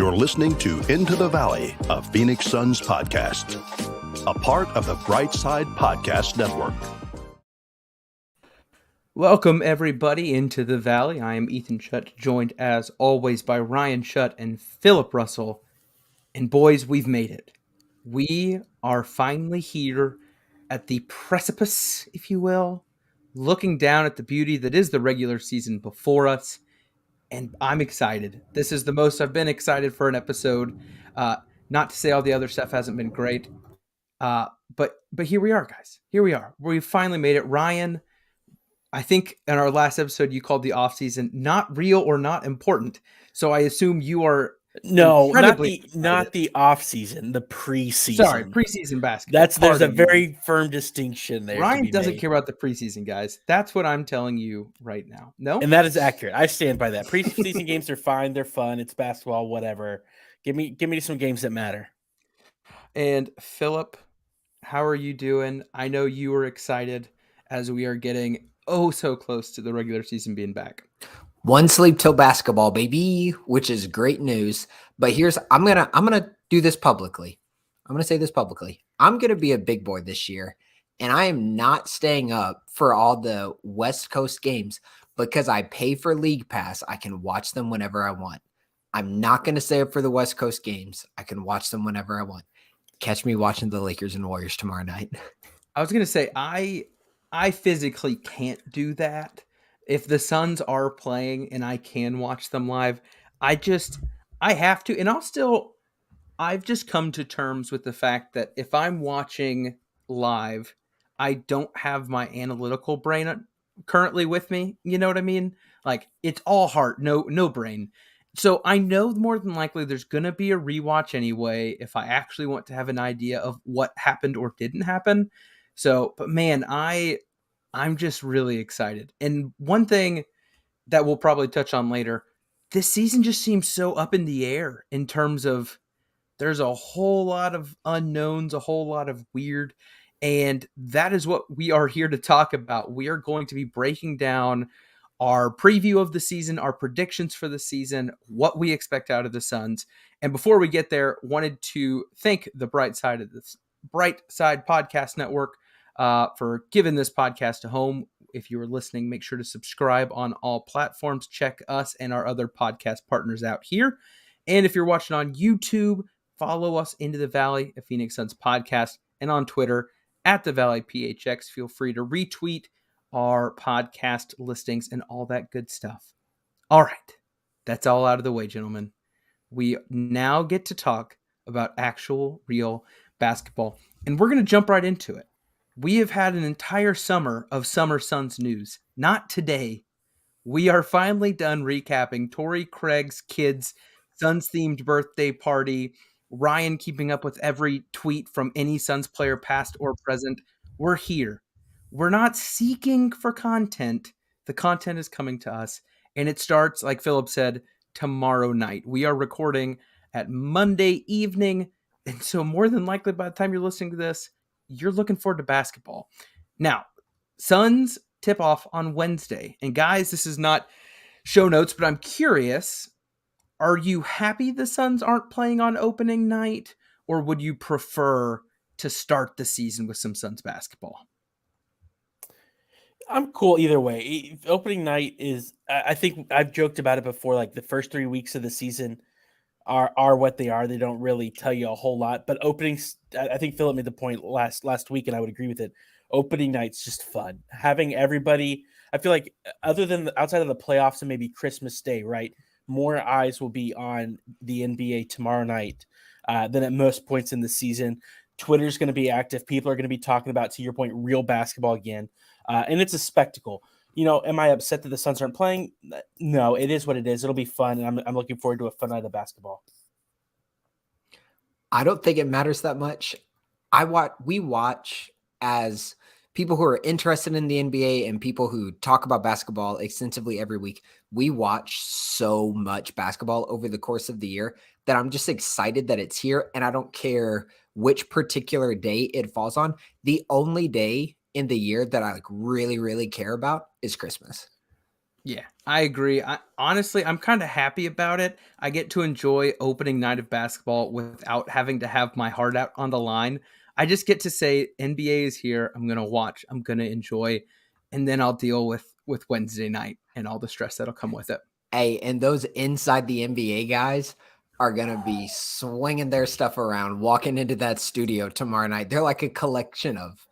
You're listening to Into the Valley, a Phoenix Suns podcast, a part of the Brightside Podcast Network. Welcome, everybody, into the Valley. I am Ethan Shutt, joined as always by Ryan Shutt and Philip Russell. And boys, we've made it. We are finally here at the precipice, if you will, looking down at the beauty that is the regular season before us. And I'm excited. This is the most I've been excited for an episode. Not to say all the other stuff hasn't been great. But here we are, guys. Here we are. We finally made it. Ryan, I think in our last episode you called the offseason not real or not important. So I assume you are not the off season, the preseason. Sorry, preseason basketball. There's a very firm distinction there. Ryan doesn't care about the preseason, guys. That's what I'm telling you right now. No, and that is accurate. I stand by that. Preseason games are fine. They're fun. It's basketball. Whatever. Give me some games that matter. And Philip, how are you doing? I know you are excited as we are getting so close to the regular season being back. One sleep till basketball, baby, which is great news. But I'm gonna do this publicly. I'm gonna say this publicly. I'm gonna be a big boy this year, and I am not staying up for all the West Coast games because I pay for League Pass. I can watch them whenever I want. I'm not gonna stay up for the West Coast games. I can watch them whenever I want. Catch me watching the Lakers and Warriors tomorrow night. I was gonna say I physically can't do that. If the Suns are playing and I can watch them live, I have to. And I've just come to terms with the fact that if I'm watching live, I don't have my analytical brain currently with me. You know what I mean? Like, it's all heart, no brain. So I know more than likely there's going to be a rewatch anyway if I actually want to have an idea of what happened or didn't happen. So, but man, I'm just really excited. And one thing that we'll probably touch on later, this season just seems so up in the air in terms of there's a whole lot of unknowns, a whole lot of weird, and that is what we are here to talk about. We are going to be breaking down our preview of the season, our predictions for the season, what we expect out of the Suns. And before we get there, wanted to thank the Brightside Podcast Network for giving this podcast a home. If you are listening, make sure to subscribe on all platforms. Check us and our other podcast partners out here. And if you're watching on YouTube, follow us Into the Valley, a Phoenix Suns podcast, and on Twitter at the Valley PHX. Feel free to retweet our podcast listings and all that good stuff. All right, that's all out of the way, gentlemen. We now get to talk about actual, real basketball, and we're going to jump right into it. We have had an entire summer of Summer Suns news. Not today. We are finally done recapping Torrey Craig's kids' Suns-themed birthday party, Ryan keeping up with every tweet from any Suns player past or present. We're here. We're not seeking for content. The content is coming to us, and it starts, like Philip said, tomorrow night. We are recording at Monday evening, and so more than likely by the time you're listening to this, you're looking forward to basketball. Now, Suns tip off on Wednesday. And guys, this is not show notes, but I'm curious, are you happy the Suns aren't playing on opening night, or would you prefer to start the season with some Suns basketball? I'm cool either way. Opening night is, I think I've joked about it before, like the first 3 weeks of the season are what they are. They don't really tell you a whole lot, but openings, I think Philip made the point last week, and I would agree with it. Opening night's just fun. Having everybody, I feel like outside of the playoffs and maybe Christmas Day, right? More eyes will be on the NBA tomorrow night than at most points in the season. Twitter's going to be active. People are going to be talking about, to your point, real basketball again. And it's a spectacle. You know, am I upset that the Suns aren't playing? No, it is what it is. It'll be fun, and I'm looking forward to a fun night of basketball. I don't think it matters that much. We watch as people who are interested in the NBA and people who talk about basketball extensively every week. We watch so much basketball over the course of the year that I'm just excited that it's here, and I don't care which particular day it falls on. The only day in the year that I really, really care about is Christmas. Yeah, I agree. Honestly, I'm kind of happy about it. I get to enjoy opening night of basketball without having to have my heart out on the line. I just get to say NBA is here. I'm going to watch. I'm going to enjoy, and then I'll deal with Wednesday night and all the stress that'll come with it. Hey, and those inside the NBA guys are going to be swinging their stuff around, walking into that studio tomorrow night. They're like a collection of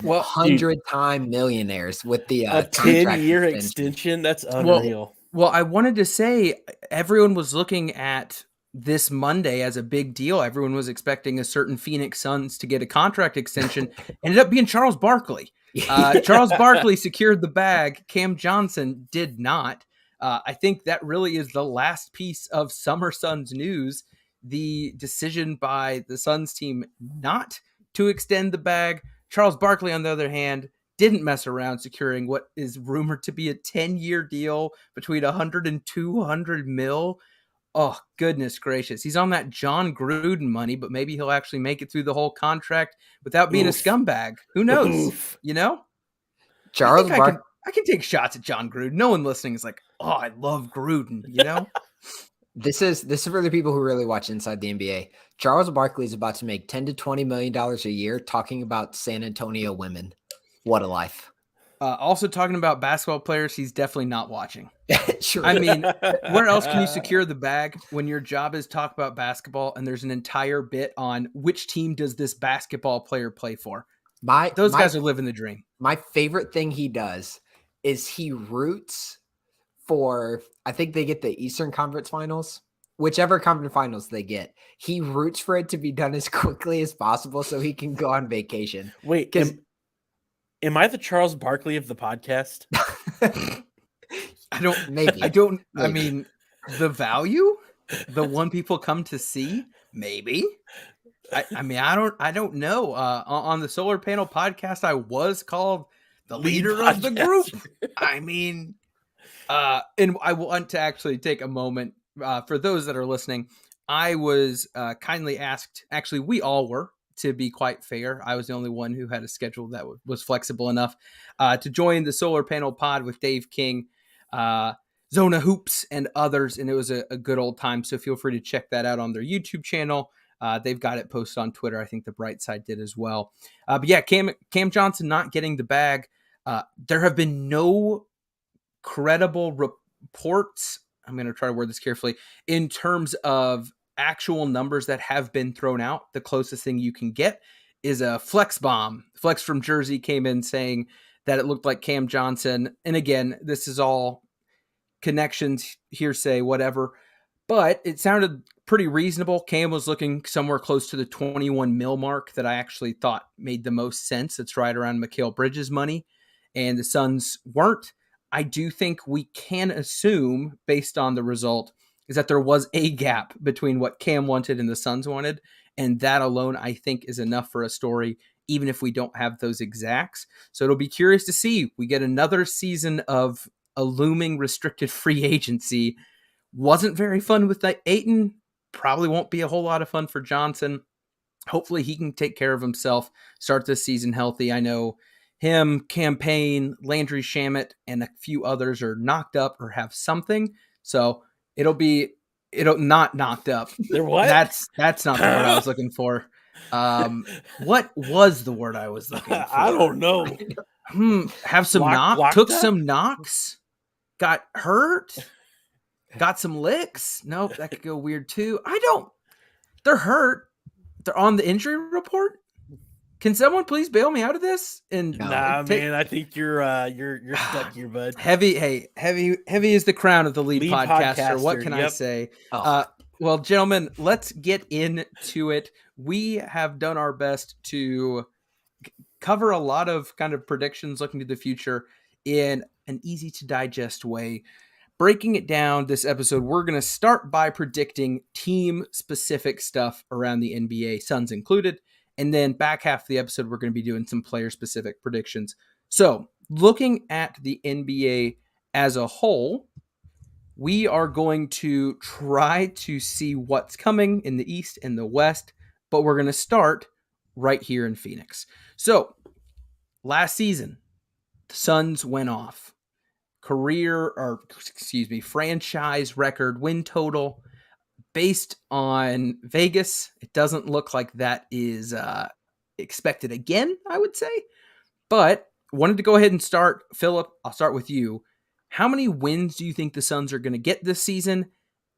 Well, 100-time millionaires with the a contract 10-year extension. extension. That's unreal. Well, I wanted to say everyone was looking at this Monday as a big deal. Everyone was expecting a certain Phoenix Suns to get a contract extension. Ended up being Charles Barkley. Charles Barkley secured the bag. Cam Johnson did not. I think that really is the last piece of Summer Suns news. The decision by the Suns team not to extend the bag. Charles Barkley, on the other hand, didn't mess around, securing what is rumored to be a 10-year deal between 100 and 200 mil. Oh, goodness gracious. He's on that John Gruden money, but maybe he'll actually make it through the whole contract without being a scumbag. Who knows? Oof. You know? Charles Barkley. I can take shots at John Gruden. No one listening is like, oh, I love Gruden, you know? This is for the people who really watch Inside the NBA. Charles Barkley is about to make $10 to $20 million a year talking about San Antonio women. What a life. Also talking about basketball players, he's definitely not watching. Sure. I mean, where else can you secure the bag when your job is talk about basketball and there's an entire bit on which team does this basketball player play for? Those guys are living the dream. My favorite thing he does is he roots for, I think they get the Eastern Conference Finals, whichever conference finals they get. He roots for it to be done as quickly as possible so he can go on vacation. Wait, am I the Charles Barkley of the podcast? I mean, the value, the one people come to see, maybe. I don't know. On the Solar Panel podcast, I was called the leader of the group. I mean, and I want to actually take a moment for those that are listening. I was kindly asked, actually, we all were, to be quite fair. I was the only one who had a schedule that was flexible enough to join the Solar Panel pod with Dave King, Zona Hoops, and others. And it was a good old time. So feel free to check that out on their YouTube channel. They've got it posted on Twitter. I think the Bright Side did as well. But yeah, Cam Johnson not getting the bag. There have been no credible reports. I'm going to try to word this carefully in terms of actual numbers that have been thrown out. The closest thing you can get is a flex bomb. Flex from Jersey came in saying that it looked like Cam Johnson. And again, this is all connections, hearsay, whatever, but it sounded pretty reasonable. Cam was looking somewhere close to the 21 mil mark that I actually thought made the most sense. It's right around Mikal Bridges' money, and the Suns weren't. I do think we can assume, based on the result, is that there was a gap between what Cam wanted and the Suns wanted, and that alone, I think, is enough for a story, even if we don't have those exacts. So it'll be curious to see. We get another season of a looming restricted free agency. Wasn't very fun with Ayton. Probably won't be a whole lot of fun for Johnson. Hopefully he can take care of himself, start this season healthy. I know him, Campaign, Landry Shamet, and a few others are knocked up or have something. So it'll not knocked up. They're what? That's not the word I was looking for. What was the word I was looking for? I don't know. Have some knocks. Took some knocks. Got hurt. Got some licks. Nope, that could go weird too. They're hurt. They're on the injury report. Can someone please bail me out of this? And man, I think you're stuck here, bud. Heavy is the crown of the lead podcaster. What can I say? Well, gentlemen, let's get into it. We have done our best to cover a lot of kind of predictions looking to the future in an easy to digest way. Breaking it down this episode, we're going to start by predicting team-specific stuff around the NBA, Suns included. And then back half of the episode, we're going to be doing some player-specific predictions. So looking at the NBA as a whole, we are going to try to see what's coming in the East and the West, but we're going to start right here in Phoenix. So last season, the Suns went off. franchise record win total. Based on Vegas, it doesn't look like that is expected again, I would say. But wanted to go ahead and start. Philip, I'll start with you. How many wins do you think the Suns are going to get this season?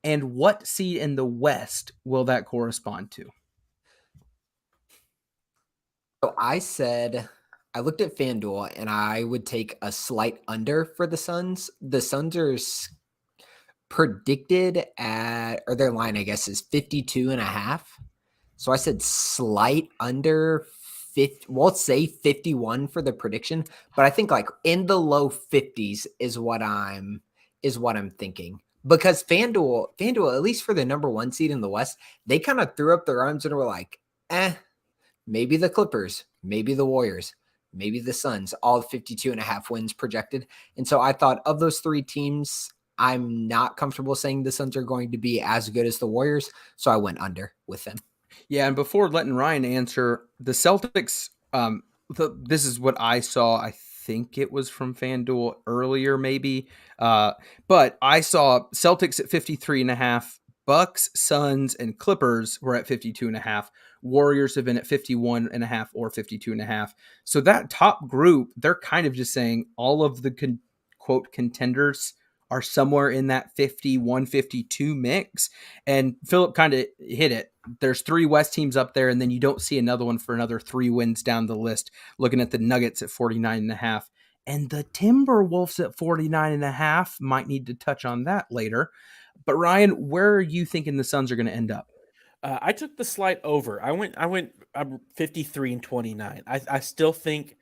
And what seed in the West will that correspond to? So I looked at FanDuel and I would take a slight under for the Suns. The Suns are predicted at, or their line, I guess, is 52.5. So I said slight under 50. Well, let's say 51 for the prediction, but I think like in the low 50s is what I'm thinking. Because FanDuel, at least for the number 1 seed in the West, they kind of threw up their arms and were like, maybe the Clippers, maybe the Warriors, maybe the Suns, all 52.5 wins projected. And so I thought of those 3 teams, I'm not comfortable saying the Suns are going to be as good as the Warriors. So I went under with them. Yeah, and before letting Ryan answer, the Celtics, this is what I saw. I think it was from FanDuel earlier, maybe. But I saw Celtics at 53.5, Bucks, Suns, and Clippers were at 52.5. Warriors have been at 51.5 or 52.5. So that top group, they're kind of just saying all of the quote contenders are somewhere in that 51, 52 mix. And Philip kind of hit it. There's 3 West teams up there, and then you don't see another one for another 3 wins down the list, looking at the Nuggets at 49.5. And the Timberwolves at 49.5. Might need to touch on that later. But Ryan, where are you thinking the Suns are going to end up? I took the slight over. I went 53-29. I still think,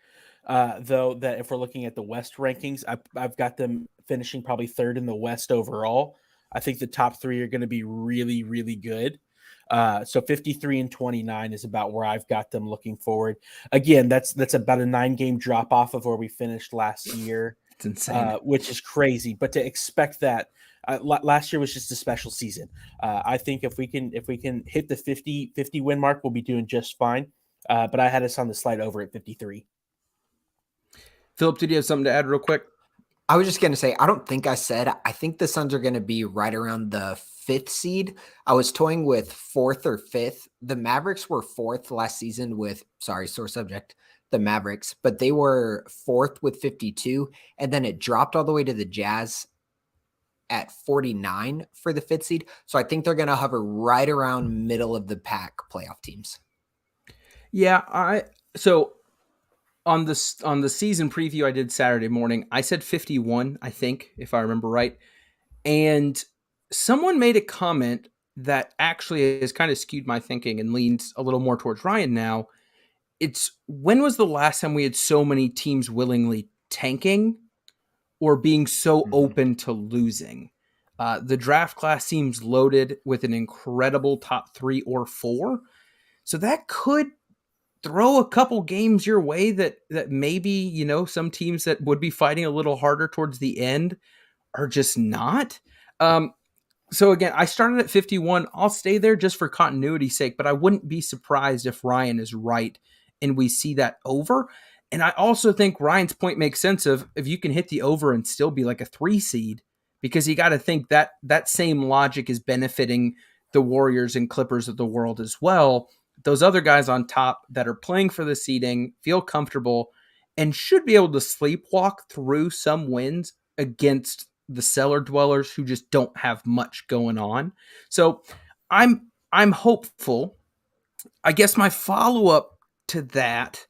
though, that if we're looking at the West rankings, I've got them finishing probably 3rd in the West overall. I think the top 3 are going to be really, really good. So 53-29 is about where I've got them looking forward. Again, that's about a 9-game drop off of where we finished last year. It's insane, which is crazy. But to expect that, last year was just a special season. I think if we can hit the 50 win mark, we'll be doing just fine. But I had us on the slide over at 53. Philip, did you have something to add real quick? I was just going to say, I don't think I said, I think the Suns are going to be right around the 5th seed. I was toying with 4th or 5th. The Mavericks were 4th last season with, sore subject, the Mavericks, but they were 4th with 52. And then it dropped all the way to the Jazz at 49 for the 5th seed. So I think they're going to hover right around middle of the pack playoff teams. Yeah, so on the season preview I did Saturday morning, I said 51, I think, if I remember right. And someone made a comment that actually has kind of skewed my thinking and leans a little more towards Ryan now. It's when was the last time we had so many teams willingly tanking or being so open to losing? The draft class seems loaded with an incredible top 3 or 4. So that could throw a couple games your way that maybe, some teams that would be fighting a little harder towards the end are just not. So again, I started at 51. I'll stay there just for continuity's sake, but I wouldn't be surprised if Ryan is right and we see that over. And I also think Ryan's point makes sense of if you can hit the over and still be like a 3 seed, because you got to think that same logic is benefiting the Warriors and Clippers of the world as well. Those other guys on top that are playing for the seeding feel comfortable and should be able to sleepwalk through some wins against the cellar dwellers who just don't have much going on. So I'm hopeful. I guess my follow-up to that,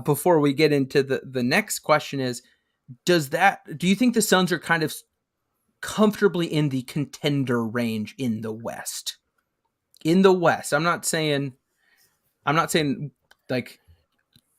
before we get into the next question is, do you think the Suns are kind of comfortably in the contender range in the West? In the West, I'm not saying like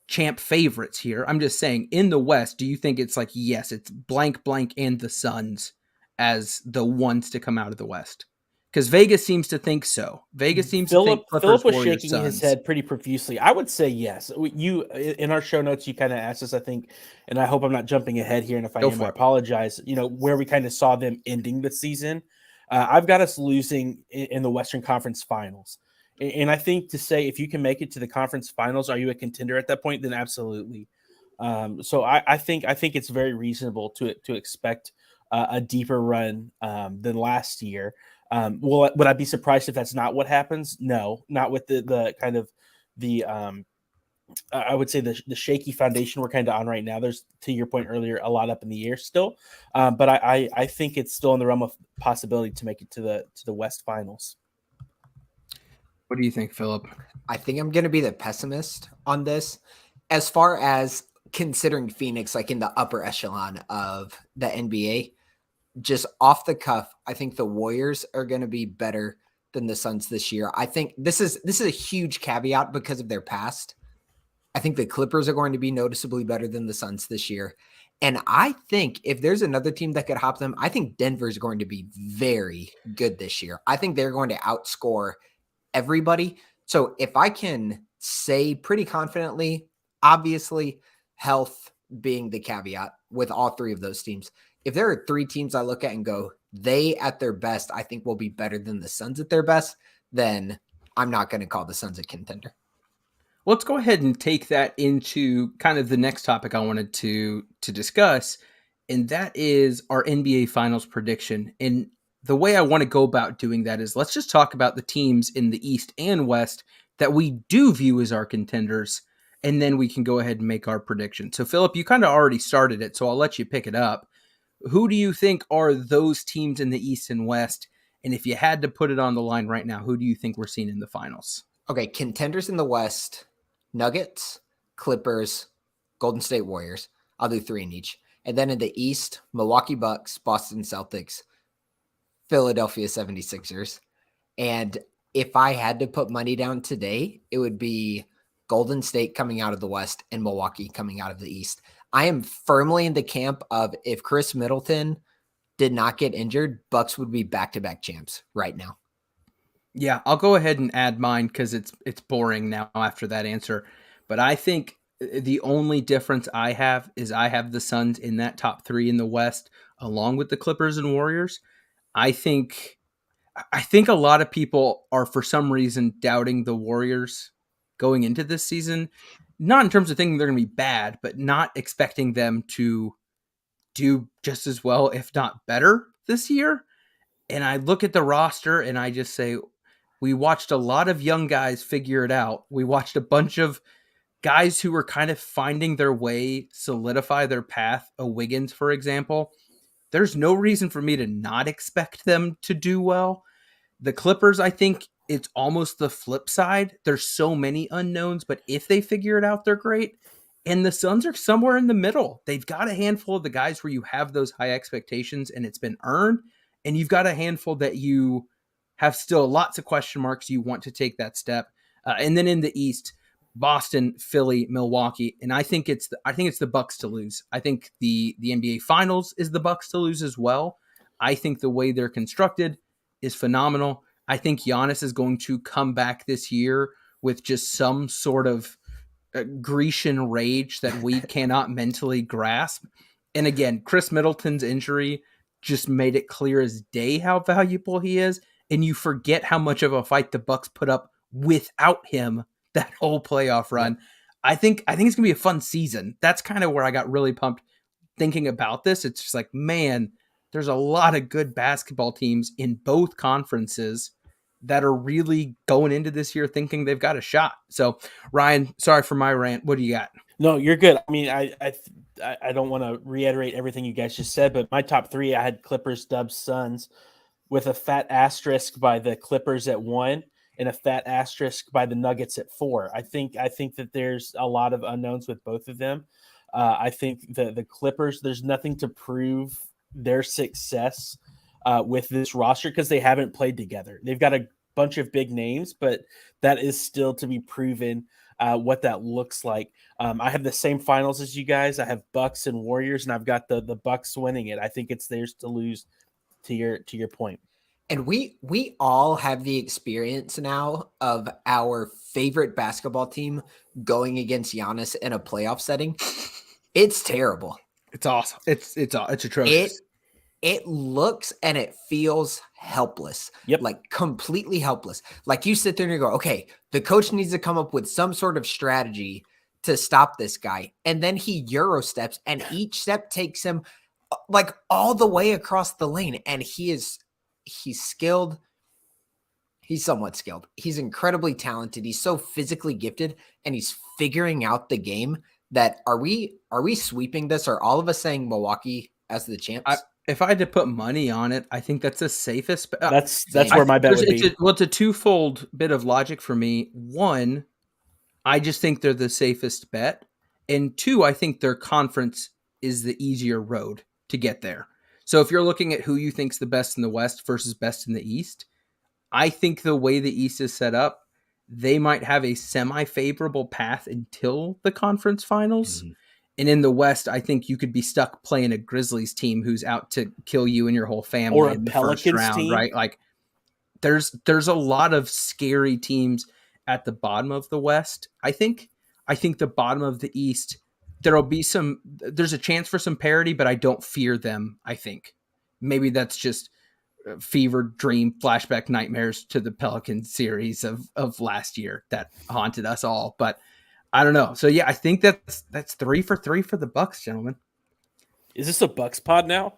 champ favorites here. I'm just saying in the West, do you think it's like, yes, it's blank and the Suns as the ones to come out of the West? Because Vegas seems to think so. Vegas seems to think Clippers, Philip was Warriors, shaking Suns. his head pretty profusely. I would say yes. You in our show notes, you kind of asked us, I think, and I hope I'm not jumping ahead here. And if I am, I apologize. Where we kind of saw them ending the season. I've got us losing in the Western Conference Finals. And I think to say if you can make it to the conference finals, are you a contender at that point? Then absolutely. So I think it's very reasonable to expect a deeper run than last year. Would I be surprised if that's not what happens? No, not with the kind of the I would say the shaky foundation we're kind of on right now. There's, to your point earlier, a lot up in the air still, but I think it's still in the realm of possibility to make it to the West Finals. What do you think, Philip? I think I'm going to be the pessimist on this, as far as considering Phoenix like in the upper echelon of the NBA. Just off the cuff, I think the Warriors are going to be better than the Suns this year. I think this is a huge caveat because of their past. I think the Clippers are going to be noticeably better than the Suns this year. And I think if there's another team that could hop them, I think Denver is going to be very good this year. I think they're going to outscore everybody. So if I can say pretty confidently, obviously health being the caveat with all three of those teams, if there are three teams I look at and go, they at their best, I think will be better than the Suns at their best, then I'm not going to call the Suns a contender. Let's go ahead and take that into kind of the next topic I wanted to discuss, and that is our NBA Finals prediction. And the way I want to go about doing that is let's just talk about the teams in the East and West that we do view as our contenders, and then we can go ahead and make our prediction. So, Philip, you kind of already started it, so I'll let you pick it up. Who do you think are those teams in the East and West? And if you had to put it on the line right now, who do you think we're seeing in the finals? Okay, contenders in the West: Nuggets, Clippers, Golden State Warriors. I'll do three in each. And then in the East, Milwaukee Bucks, Boston Celtics, Philadelphia 76ers. And if I had to put money down today, it would be Golden State coming out of the West and Milwaukee coming out of the East. I am firmly in the camp of if Chris Middleton did not get injured, Bucks would be back-to-back champs right now. Yeah, I'll go ahead and add mine because it's boring now after that answer. But I think the only difference I have is I have the Suns in that top three in the West, along with the Clippers and Warriors. I think a lot of people are for some reason doubting the Warriors going into this season, not in terms of thinking they're going to be bad, but not expecting them to do just as well, if not better, this year. And I look at the roster and I just say, we watched a lot of young guys figure it out. We watched a bunch of guys who were kind of finding their way, solidify their path. A Wiggins, for example. There's no reason for me to not expect them to do well. The Clippers, I think it's almost the flip side. There's so many unknowns, but if they figure it out, they're great. And the Suns are somewhere in the middle. They've got a handful of the guys where you have those high expectations and it's been earned. And you've got a handful that you have still lots of question marks. You want to take that step. And then in the East, Boston, Philly, Milwaukee, and I think it's the Bucks to lose. I think the NBA Finals is the Bucks to lose as well. I think the way they're constructed is phenomenal. I think Giannis is going to come back this year with just some sort of Grecian rage that we cannot mentally grasp. And again, Chris Middleton's injury just made it clear as day how valuable he is. And you forget how much of a fight the Bucks put up without him that whole playoff run. I think it's going to be a fun season. That's kind of where I got really pumped thinking about this. It's just like, man, there's a lot of good basketball teams in both conferences that are really going into this year thinking they've got a shot. So, Ryan, sorry for my rant. What do you got? No, you're good. I mean, I don't want to reiterate everything you guys just said, but my top three, I had Clippers, Dubs, Suns, with a fat asterisk by the Clippers at 1 and a fat asterisk by the Nuggets at 4. I think that there's a lot of unknowns with both of them. I think the Clippers, there's nothing to prove their success with this roster because they haven't played together. They've got a bunch of big names, but that is still to be proven what that looks like. I have the same finals as you guys. I have Bucks and Warriors, and I've got the Bucks winning it. I think it's theirs to lose, to your point. And we all have the experience now of our favorite basketball team going against Giannis in a playoff setting. It's terrible. It's awesome. It's atrocious. It looks and it feels helpless. Yep. Like completely helpless. Like you sit there and you go, okay, the coach needs to come up with some sort of strategy to stop this guy. And then he Euro steps, and each step takes him like all the way across the lane. And he's skilled. He's somewhat skilled. He's incredibly talented. He's so physically gifted, and he's figuring out the game. That are we sweeping this? Are all of us saying Milwaukee as the champs? If I had to put money on it, I think that's the safest. That's where my bet would be. It's a twofold bit of logic for me. One, I just think they're the safest bet. And two, I think their conference is the easier road to get there. So if you're looking at who you think's the best in the West versus best in the East, I think the way the East is set up, they might have a semi-favorable path until the conference finals. Mm-hmm. And in the West, I think you could be stuck playing a Grizzlies team who's out to kill you and your whole family or a in the Pelicans first round, team, right? Like there's a lot of scary teams at the bottom of the West. I think the bottom of the East, there's a chance for some parity, but I don't fear them. I think maybe that's just fever dream flashback nightmares to the Pelican series of last year that haunted us all. But I don't know. So yeah, I think that's 3 for 3 for the Bucks, gentlemen. Is this a Bucks pod now?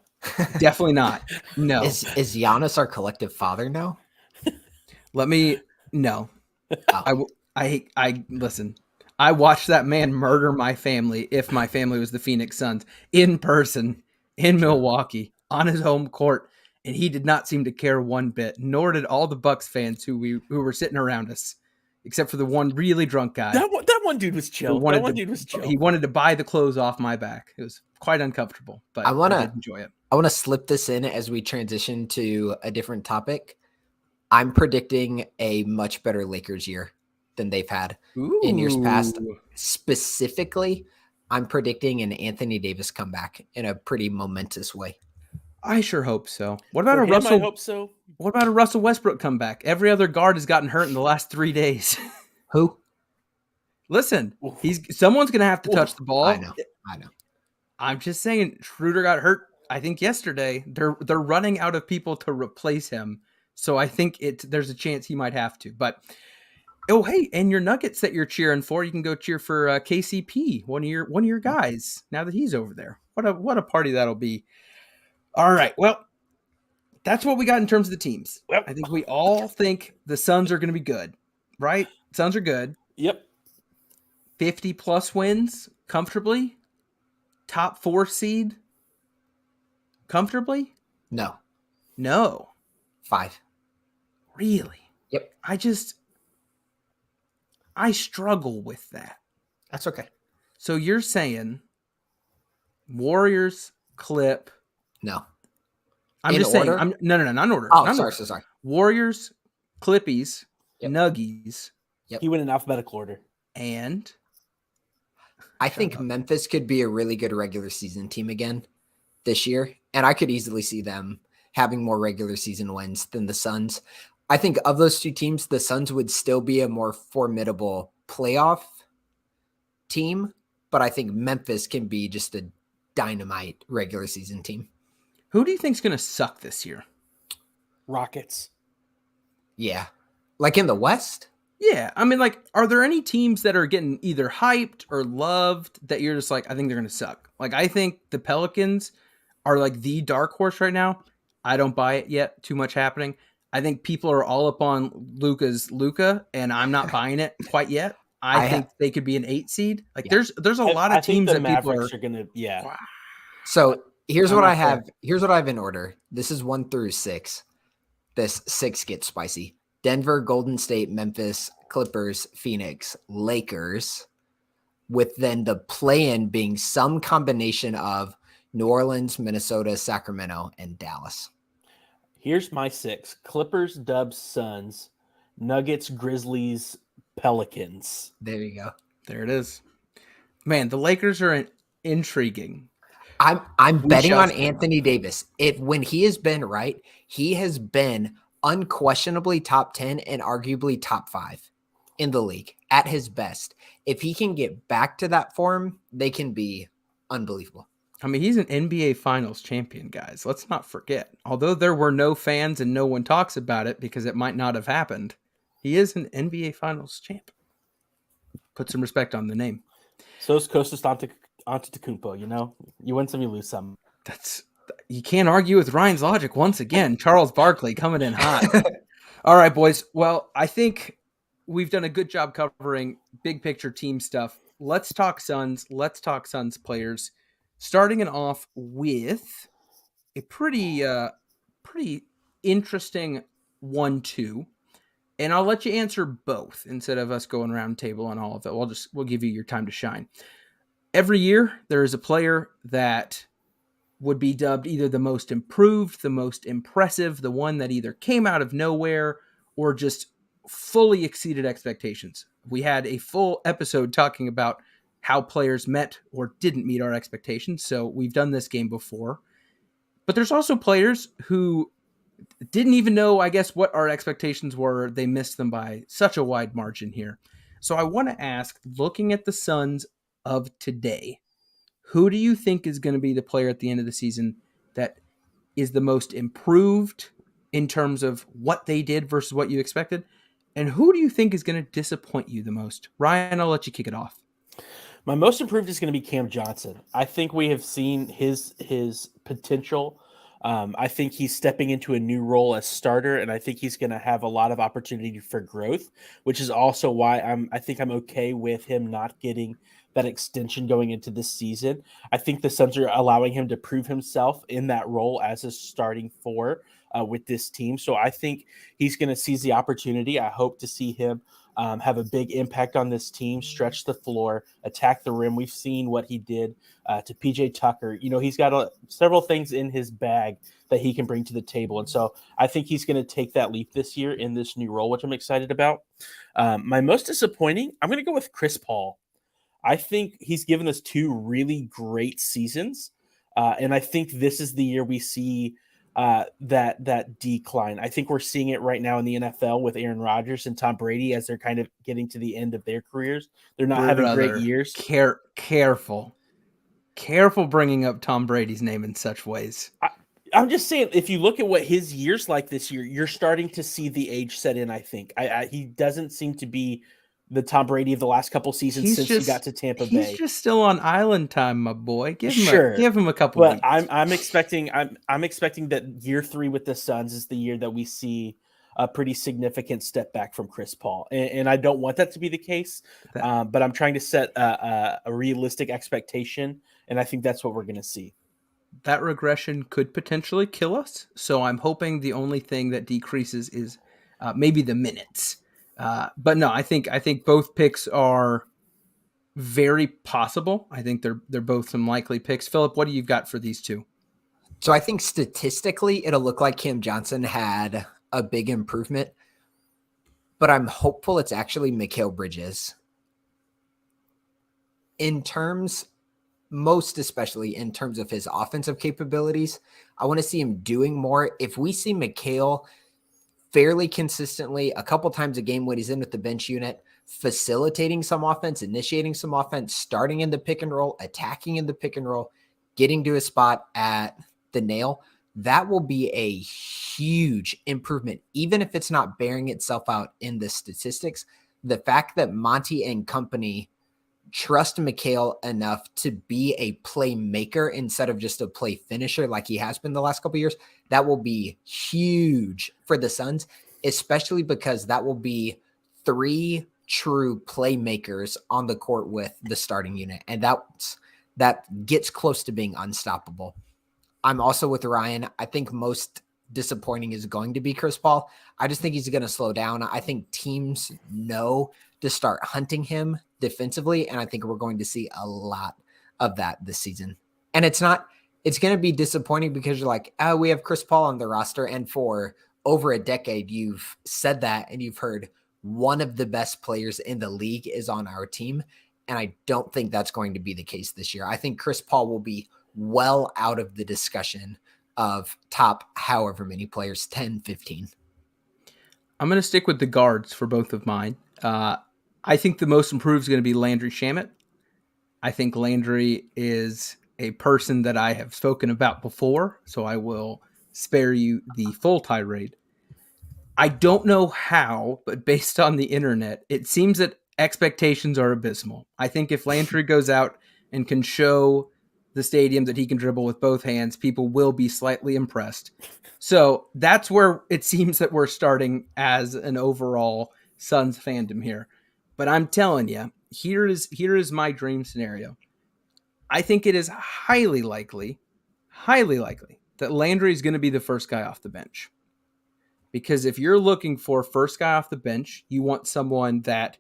Definitely not. No. Is Giannis our collective father now? No. I listen. I watched that man murder my family if my family was the Phoenix Suns in person in Milwaukee on his home court. And he did not seem to care one bit, nor did all the Bucks fans who were sitting around us, except for the one really drunk guy. That one dude was chill. He wanted to buy the clothes off my back. It was quite uncomfortable, but I did enjoy it. I want to slip this in as we transition to a different topic. I'm predicting a much better Lakers year than they've had in years past. Specifically, I'm predicting an Anthony Davis comeback in a pretty momentous way. I sure hope so. What about a Russell? I hope so. What about a Russell Westbrook comeback? Every other guard has gotten hurt in the last 3 days. Who? Listen, someone's going to have to touch the ball. I know. I'm just saying, Schroeder got hurt. I think yesterday. They're running out of people to replace him, so I think there's a chance he might have to. But hey, and your Nuggets that you're cheering for, you can go cheer for KCP, one of your guys. Now that he's over there, what a party that'll be. All right. Well, that's what we got in terms of the teams. Yep. I think we all think the Suns are going to be good, right? Suns are good. Yep. 50 plus wins comfortably. Top 4 seed comfortably? No. 5. Really? Yep. I struggle with that. That's okay. So you're saying Warriors, Clip. No. I'm just saying. No, not in order. Oh, sorry. Warriors, Clippies, Nuggies. Yep. He went in alphabetical order. And I think Memphis could be a really good regular season team again this year. And I could easily see them having more regular season wins than the Suns. I think of those two teams, the Suns would still be a more formidable playoff team. But I think Memphis can be just a dynamite regular season team. Who do you think's going to suck this year? Rockets. Yeah. Like in the West? Yeah. I mean, like, are there any teams that are getting either hyped or loved that you're just like, I think they're going to suck? Like, I think the Pelicans are like the dark horse right now. I don't buy it yet. Too much happening. I think people are all up on Luka, and I'm not buying it quite yet. I think they could be an 8 seed. Like, there's a lot of teams that Mavericks people are going to, yeah. Wow. So here's what I have. Here's what I have in order. This is 1 through 6. This 6 gets spicy. Denver, Golden State, Memphis, Clippers, Phoenix, Lakers, with then the play-in being some combination of New Orleans, Minnesota, Sacramento, and Dallas. Here's my 6. Clippers, Dubs, Suns, Nuggets, Grizzlies, Pelicans. There you go. There it is. Man, the Lakers are intriguing. I'm betting on Anthony Davis. When he has been right, he has been unquestionably top 10 and arguably top 5 in the league at his best. If he can get back to that form, they can be unbelievable. I mean, he's an NBA Finals champion, guys. Let's not forget. Although there were no fans and no one talks about it because it might not have happened, he is an NBA Finals champ. Put some respect on the name. So is Kostas Antetokounmpo. You know, you win some, you lose some. You can't argue with Ryan's logic once again. Charles Barkley coming in hot. All right, boys. Well, I think we've done a good job covering big picture team stuff. Let's talk Suns. Let's talk Suns players. Starting it off with a pretty interesting 1-2. And I'll let you answer both instead of us going round table on all of it. We'll give you your time to shine. Every year there is a player that would be dubbed either the most improved, the most impressive, the one that either came out of nowhere or just fully exceeded expectations. We had a full episode talking about how players met or didn't meet our expectations. So we've done this game before. But there's also players who didn't even know, I guess, what our expectations were. They missed them by such a wide margin here. So I want to ask, looking at the Suns of today, who do you think is going to be the player at the end of the season that is the most improved in terms of what they did versus what you expected? And who do you think is going to disappoint you the most? Ryan, I'll let you kick it off. My most improved is going to be Cam Johnson. I think we have seen his potential. I think he's stepping into a new role as starter, and I think he's going to have a lot of opportunity for growth, which is also why I think I'm okay with him not getting that extension going into this season. I think the Suns are allowing him to prove himself in that role as a starting four with this team. So I think he's going to seize the opportunity. I hope to see him have a big impact on this team, stretch the floor, attack the rim. We've seen what he did to PJ Tucker. You know, he's got several things in his bag that he can bring to the table. And so I think he's going to take that leap this year in this new role, which I'm excited about. My most disappointing, I'm going to go with Chris Paul. I think he's given us 2 really great seasons. And I think this is the year we see that decline. I think we're seeing it right now in the NFL with Aaron Rodgers and Tom Brady as they're kind of getting to the end of their careers. They're not having great years. Careful bringing up Tom Brady's name in such ways. I'm just saying, if you look at what his year's like this year, you're starting to see the age set in, I think. He doesn't seem to be the Tom Brady of the last couple seasons he got to Tampa Bay. He's just still on island time, my boy. Give him a couple weeks. I'm expecting that year 3 with the Suns is the year that we see a pretty significant step back from Chris Paul. And I don't want that to be the case, but I'm trying to set a realistic expectation, and I think that's what we're going to see. That regression could potentially kill us, so I'm hoping the only thing that decreases is maybe the minutes. But no, I think both picks are very possible. I think they're both some likely picks. Philip, what do you got for these two? So I think statistically, it'll look like Cam Johnson had a big improvement, but I'm hopeful it's actually Mikal Bridges. Most especially in terms of his offensive capabilities, I want to see him doing more. If we see Mikal fairly consistently a couple times a game when he's in with the bench unit, facilitating some offense, initiating some offense, starting in the pick and roll, attacking in the pick and roll, getting to a spot at the nail, that will be a huge improvement. Even if it's not bearing itself out in the statistics, the fact that Monty and company trust Mikal enough to be a playmaker instead of just a play finisher like he has been the last couple of years, that will be huge for the Suns, especially because that will be 3 true playmakers on the court with the starting unit. And that gets close to being unstoppable. I'm also with Ryan. I think most disappointing is going to be Chris Paul. I just think he's going to slow down. I think teams know to start hunting him defensively, and I think we're going to see a lot of that this season. And it's going to be disappointing because you're like, oh, we have Chris Paul on the roster, and for over a decade, you've said that, and you've heard one of the best players in the league is on our team, and I don't think that's going to be the case this year. I think Chris Paul will be well out of the discussion of top however many players, 10, 15. I'm going to stick with the guards for both of mine. I think the most improved is going to be Landry Shamet. I think Landry is a person that I have spoken about before, so I will spare you the full tirade. I don't know how, but based on the internet, it seems that expectations are abysmal. I think if Landry goes out and can show the stadium that he can dribble with both hands, people will be slightly impressed. So that's where it seems that we're starting as an overall Suns fandom here. But I'm telling you, here is my dream scenario. I think it is highly likely that Landry is going to be the first guy off the bench. Because if you're looking for first guy off the bench, you want someone that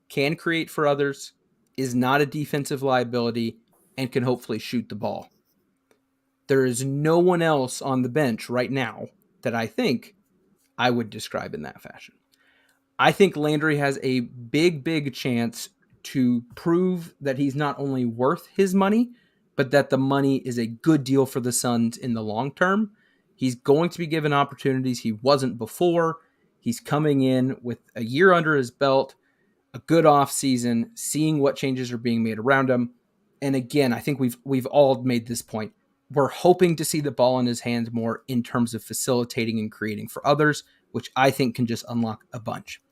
can create for others, is not a defensive liability, and can hopefully shoot the ball. There is no one else on the bench right now that I think I would describe in that fashion. I think Landry has a big chance to prove that he's not only worth his money, but that the money is a good deal for the Suns in the long term. He's going to be given opportunities he wasn't before. He's coming in with a year under his belt, a good off season, seeing what changes are being made around him. And again, I think we've all made this point. We're hoping to see the ball in his hands more in terms of facilitating and creating for others, which I think can just unlock a bunch.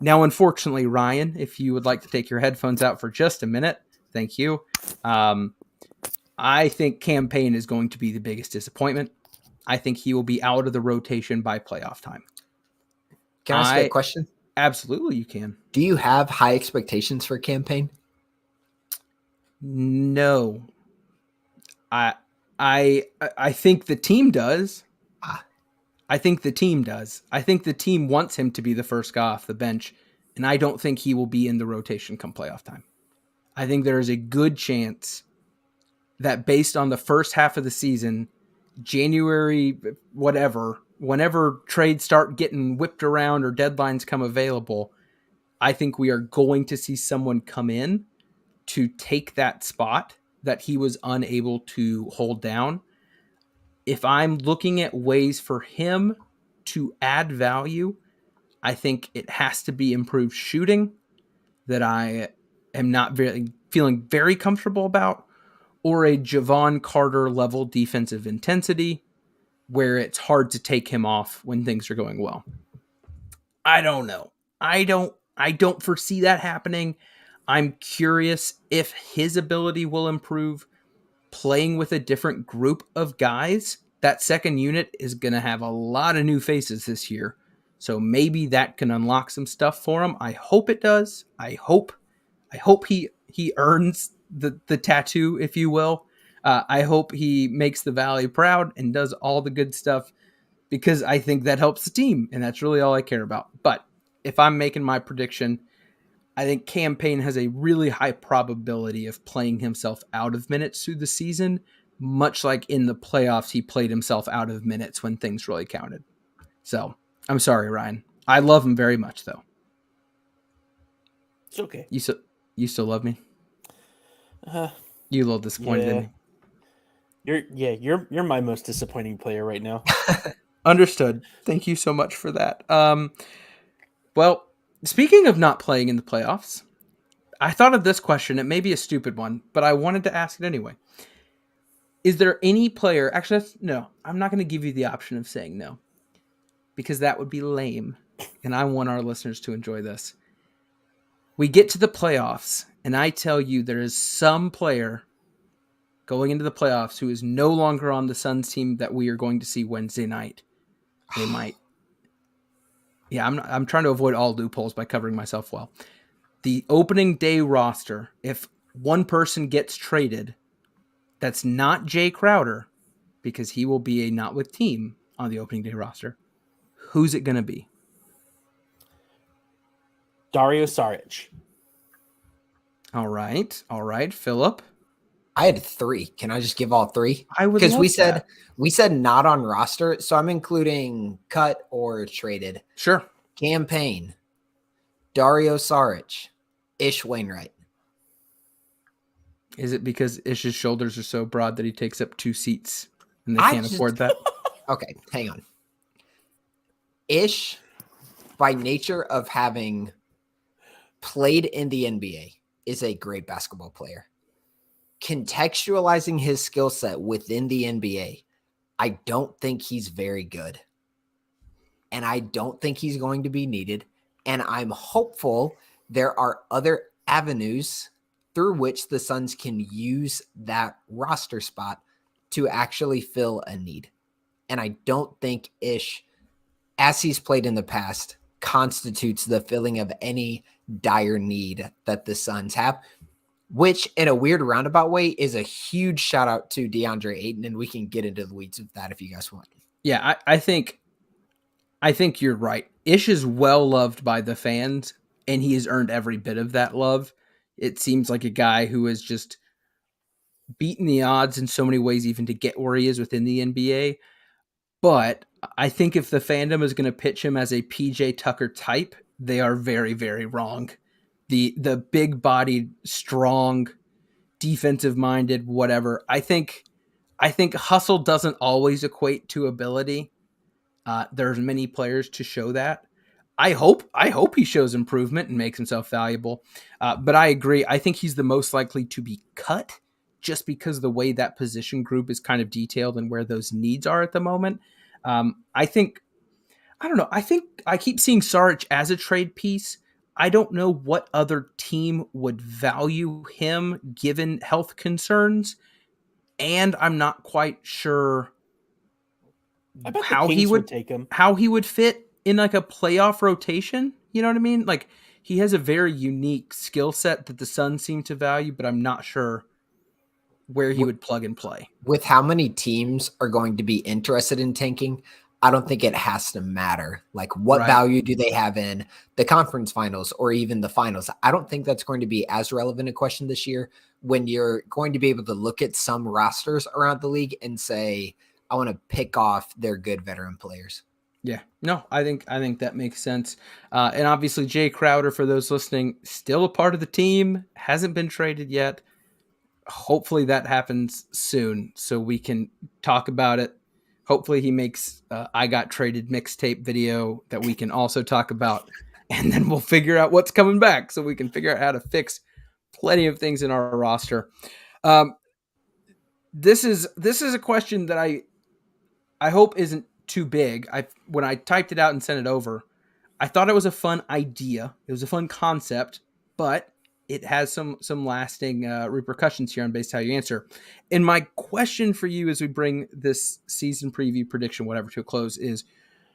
Now, unfortunately, Ryan, if you would like to take your headphones out for just a minute, thank you. I think Cam Payne is going to be the biggest disappointment. I think he will be out of the rotation by playoff time. Can I ask you a question? Absolutely, you can. Do you have high expectations for Cam Payne? No. I think the team does. I think the team does. I think the team wants him to be the first guy off the bench, and I don't think he will be in the rotation come playoff time. I think there is a good chance that based on the first half of the season, January, whatever, whenever trades start getting whipped around or deadlines come available, I think we are going to see someone come in to take that spot that he was unable to hold down. If I'm looking at ways for him to add value, I think it has to be improved shooting that I am not feeling very comfortable about, or a Javon Carter level defensive intensity where it's hard to take him off when things are going well. I don't know. I don't foresee that happening. I'm curious if his ability will improve playing with a different group of guys. That second unit is going to have a lot of new faces this year. So maybe that can unlock some stuff for him. I hope it does. I hope he earns the tattoo, if you will. I hope he makes the Valley proud and does all the good stuff, because I think that helps the team, and that's really all I care about. But if I'm making my prediction, I think Cam Payne has a really high probability of playing himself out of minutes through the season, much like in the playoffs he played himself out of minutes when things really counted. So, I'm sorry, Ryan. I love him very much, though. It's okay. You still love me? You a little disappointed in me. You're my most disappointing player right now. Understood. Thank you so much for that. Well, speaking of not playing in the playoffs, I thought of this question. It may be a stupid one, but I wanted to ask it anyway. Is there any player... Actually, no. I'm not going to give you the option of saying no, because that would be lame, and I want our listeners to enjoy this. We get to the playoffs, and I tell you there is some player going into the playoffs who is no longer on the Suns team that we are going to see Wednesday night. They might. Yeah, I'm trying to avoid all loopholes by covering myself well. The opening day roster, if one person gets traded, that's not Jay Crowder, because he will be a not with team on the opening day roster. Who's it going to be? Dario Saric. All right, Philip. I had 3. Can I just give all 3? I would, because that. we said not on roster, so I'm including cut or traded. Sure. Cam Payne, Dario Saric, Ish Wainwright. Is it because Ish's shoulders are so broad that he takes up 2 seats and they can't afford that? Okay, hang on. Ish, by nature of having played in the NBA, is a great basketball player. Contextualizing his skill set within the NBA, I don't think he's very good. And I don't think he's going to be needed. And I'm hopeful there are other avenues through which the Suns can use that roster spot to actually fill a need. And I don't think Ish, as he's played in the past, constitutes the filling of any dire need that the Suns have, which in a weird roundabout way is a huge shout out to DeAndre Ayton. And we can get into the weeds of that if you guys want. Yeah, I think you're right. Ish is well loved by the fans, and he has earned every bit of that love. It seems like a guy who has just beaten the odds in so many ways, even to get where he is within the NBA. But I think if the fandom is going to pitch him as a PJ Tucker type, they are very, very wrong. The big-bodied, strong, defensive-minded, whatever. I think hustle doesn't always equate to ability. There's many players to show that. I hope he shows improvement and makes himself valuable. But I agree. I think he's the most likely to be cut just because of the way that position group is kind of detailed and where those needs are at the moment. I think I keep seeing Saric as a trade piece. I don't know what other team would value him given health concerns. And I'm not quite sure I bet how the he Kings would take him. how he would fit in like a playoff rotation. You know what I mean? Like he has a very unique skill set that the Suns seem to value, but I'm not sure where he would plug and play. With how many teams are going to be interested in tanking, I don't think it has to matter. Like what Right. value do they have in the conference finals or even the finals? I don't think that's going to be as relevant a question this year when you're going to be able to look at some rosters around the league and say, I want to pick off their good veteran players. Yeah, no, I think that makes sense. And obviously Jay Crowder, for those listening, still a part of the team, hasn't been traded yet. Hopefully that happens soon so we can talk about it. Hopefully he makes I Got Traded mixtape video that we can also talk about. And then we'll figure out what's coming back so we can figure out how to fix plenty of things in our roster. This is a question that I hope isn't too big. When I typed it out and sent it over, I thought it was a fun idea. It was a fun concept, but it has some lasting repercussions here on based how you answer. And my question for you as we bring this season preview prediction, whatever, to a close is,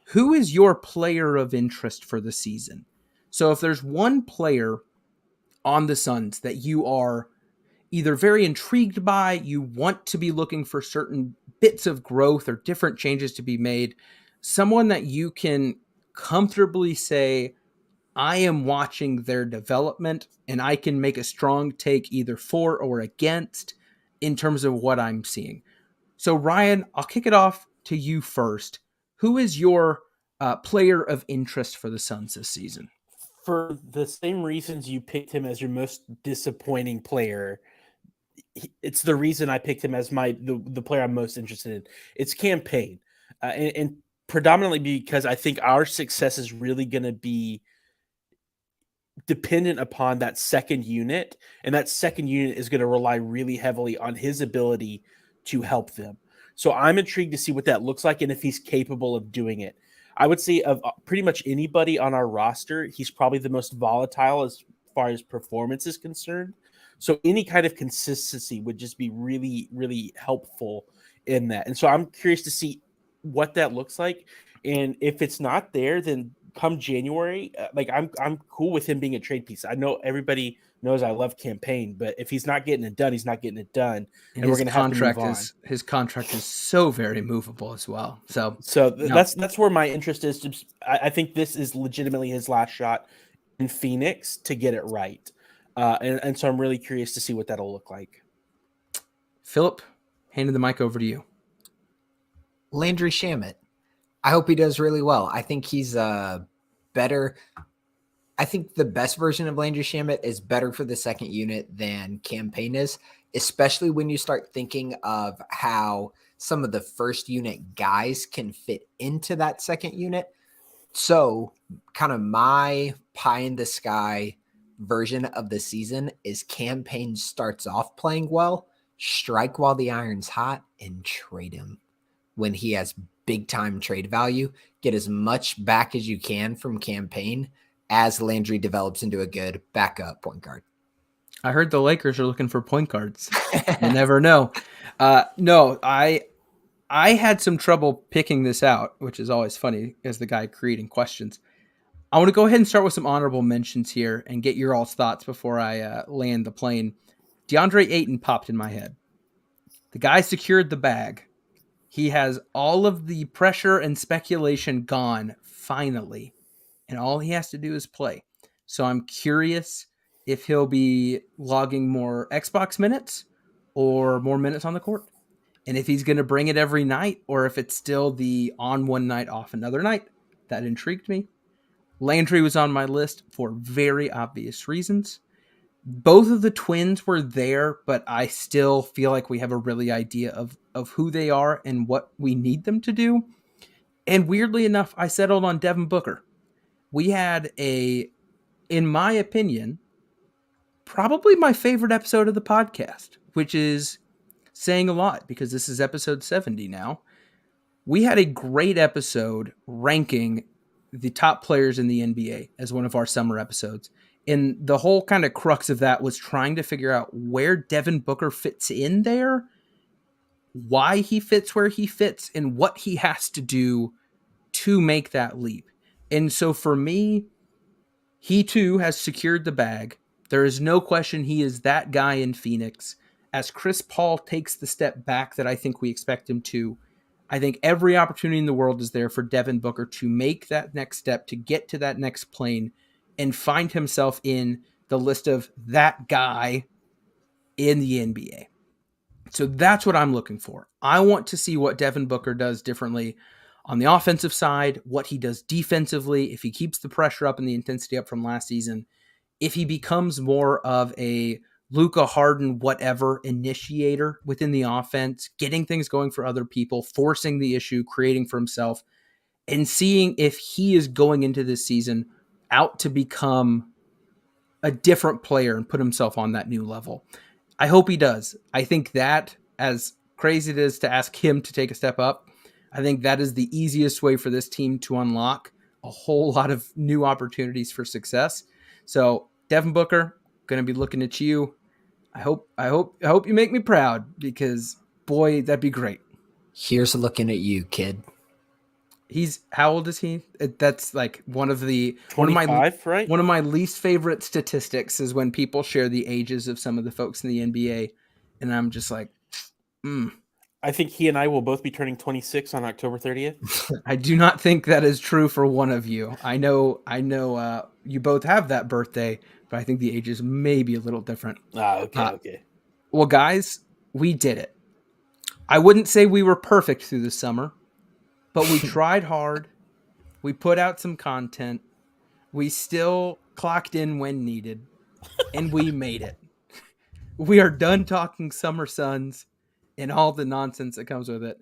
who is your player of interest for the season? So if there's one player on the Suns that you are either very intrigued by, you want to be looking for certain bits of growth or different changes to be made, someone that you can comfortably say, I am watching their development and I can make a strong take either for or against in terms of what I'm seeing. So Ryan, I'll kick it off to you first. Who is your player of interest for the Suns this season? For the same reasons you picked him as your most disappointing player, it's the reason I picked him as the player I'm most interested in. It's Cam Payne, and predominantly because I think our success is really going to be dependent upon that second unit, and that second unit is going to rely really heavily on his ability to help them. So I'm intrigued to see what that looks like and if he's capable of doing it. I would say of pretty much anybody on our roster, he's probably the most volatile as far as performance is concerned. So any kind of consistency would just be really, really helpful in that. And so I'm curious to see what that looks like. And if it's not there, then come January, I'm cool with him being a trade piece. I know everybody knows I love Cam Payne, but if he's not getting it done, he's not getting it done, and we're going to have to move on. His contract is so very movable as well. So that's where my interest is. I think this is legitimately his last shot in Phoenix to get it right, and so I'm really curious to see what that'll look like. Philip, handing the mic over to you. Landry Shamet. I hope he does really well. I think he's better. I think the best version of Landry Shamet is better for the second unit than Cam Payne is, especially when you start thinking of how some of the first unit guys can fit into that second unit. So kind of my pie in the sky version of the season is Cam Payne starts off playing well, strike while the iron's hot, and trade him when he has big time trade value. Get as much back as you can from Cam Payne as Landry develops into a good backup point guard. I heard the Lakers are looking for point guards. You never know. No, I had some trouble picking this out, which is always funny as the guy creating questions. I want to go ahead and start with some honorable mentions here and get your all's thoughts before I land the plane. DeAndre Ayton popped in my head. The guy secured the bag. He has all of the pressure and speculation gone, finally. And all he has to do is play. So I'm curious if he'll be logging more Xbox minutes or more minutes on the court. And if he's going to bring it every night or if it's still the on one night, off another night. That intrigued me. Landry was on my list for very obvious reasons. Both of the twins were there, but I still feel like we have a really idea of who they are and what we need them to do. And weirdly enough, I settled on Devin Booker. We had in my opinion, probably my favorite episode of the podcast, which is saying a lot because this is episode 70 now. We had a great episode ranking the top players in the NBA as one of our summer episodes. And the whole kind of crux of that was trying to figure out where Devin Booker fits in there, why he fits where he fits, and what he has to do to make that leap. And so for me, he too has secured the bag. There is no question he is that guy in Phoenix. As Chris Paul takes the step back that I think we expect him to, I think every opportunity in the world is there for Devin Booker to make that next step, to get to that next plane and find himself in the list of that guy in the NBA. So that's what I'm looking for. I want to see what Devin Booker does differently on the offensive side, what he does defensively, if he keeps the pressure up and the intensity up from last season, if he becomes more of a Luka Harden, whatever, initiator within the offense, getting things going for other people, forcing the issue, creating for himself, and seeing if he is going into this season out to become a different player and put himself on that new level. I hope he does. I think that, as crazy it is to ask him to take a step up, I think that is the easiest way for this team to unlock a whole lot of new opportunities for success. So, Devin Booker, going to be looking at you. I hope you make me proud because, boy, that'd be great. Here's looking at you, kid. How old is he? That's like one of 25, right? One of my least favorite statistics is when people share the ages of some of the folks in the NBA, and I'm just like, I think he and I will both be turning 26 on October 30th. I do not think that is true for one of you. I know. You both have that birthday, but I think the ages may be a little different. Okay. Well, guys, we did it. I wouldn't say we were perfect through the summer, but we tried hard. We put out some content. We still clocked in when needed, and we made it. We are done talking Summer Suns and all the nonsense that comes with it.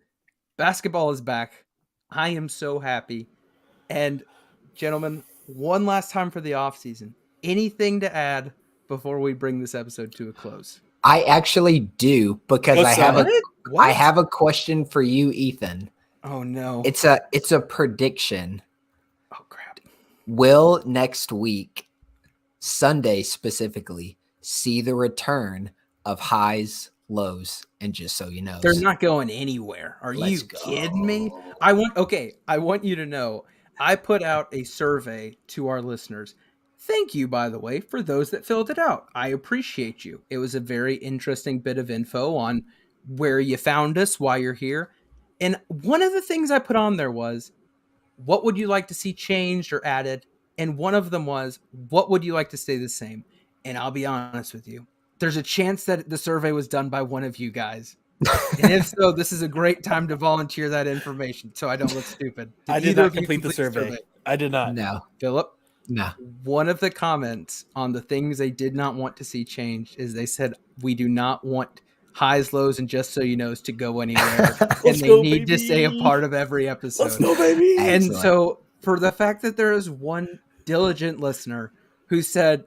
Basketball is back. I am so happy. And gentlemen, one last time for the offseason. Anything to add before we bring this episode to a close? I actually do, because I have a question for you, Ethan. Oh no. It's a prediction. Oh crap. Will next week, Sunday specifically, see the return of highs, lows, and just so you know? They're not going anywhere. Are you kidding me? I want you to know, I put out a survey to our listeners. Thank you, by the way, for those that filled it out. I appreciate you. It was a very interesting bit of info on where you found us, why you're here. And one of the things I put on there was, what would you like to see changed or added? And one of them was, what would you like to stay the same? And I'll be honest with you, there's a chance that the survey was done by one of you guys. And if so, this is a great time to volunteer that information so I don't look stupid. I did not complete the survey. I did not. No. Philip? No. One of the comments on the things they did not want to see changed is they said, we do not want highs, lows, and just so you knows to go anywhere. And they need to stay a part of every episode. Let's go, baby. And Excellent. so for the fact that there is one diligent listener who said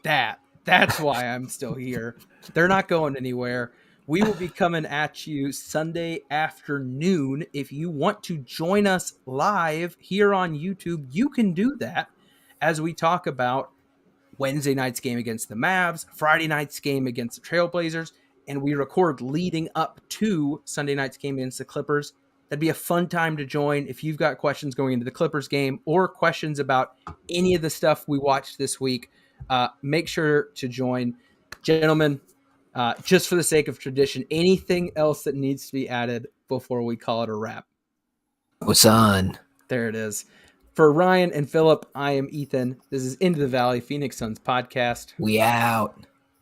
that's why I'm still here. They're not going anywhere. We will be coming at you Sunday afternoon. If you want to join us live here on YouTube, you can do that as we talk about Wednesday night's game against the Mavs, Friday night's game against the Trailblazers, and we record leading up to Sunday night's game against the Clippers. That'd be a fun time to join if you've got questions going into the Clippers game or questions about any of the stuff we watched this week. Make sure to join. Gentlemen, just for the sake of tradition, anything else that needs to be added before we call it a wrap? What's on? There it is. For Ryan and Philip, I am Ethan. This is Into the Valley, Phoenix Suns podcast. We out.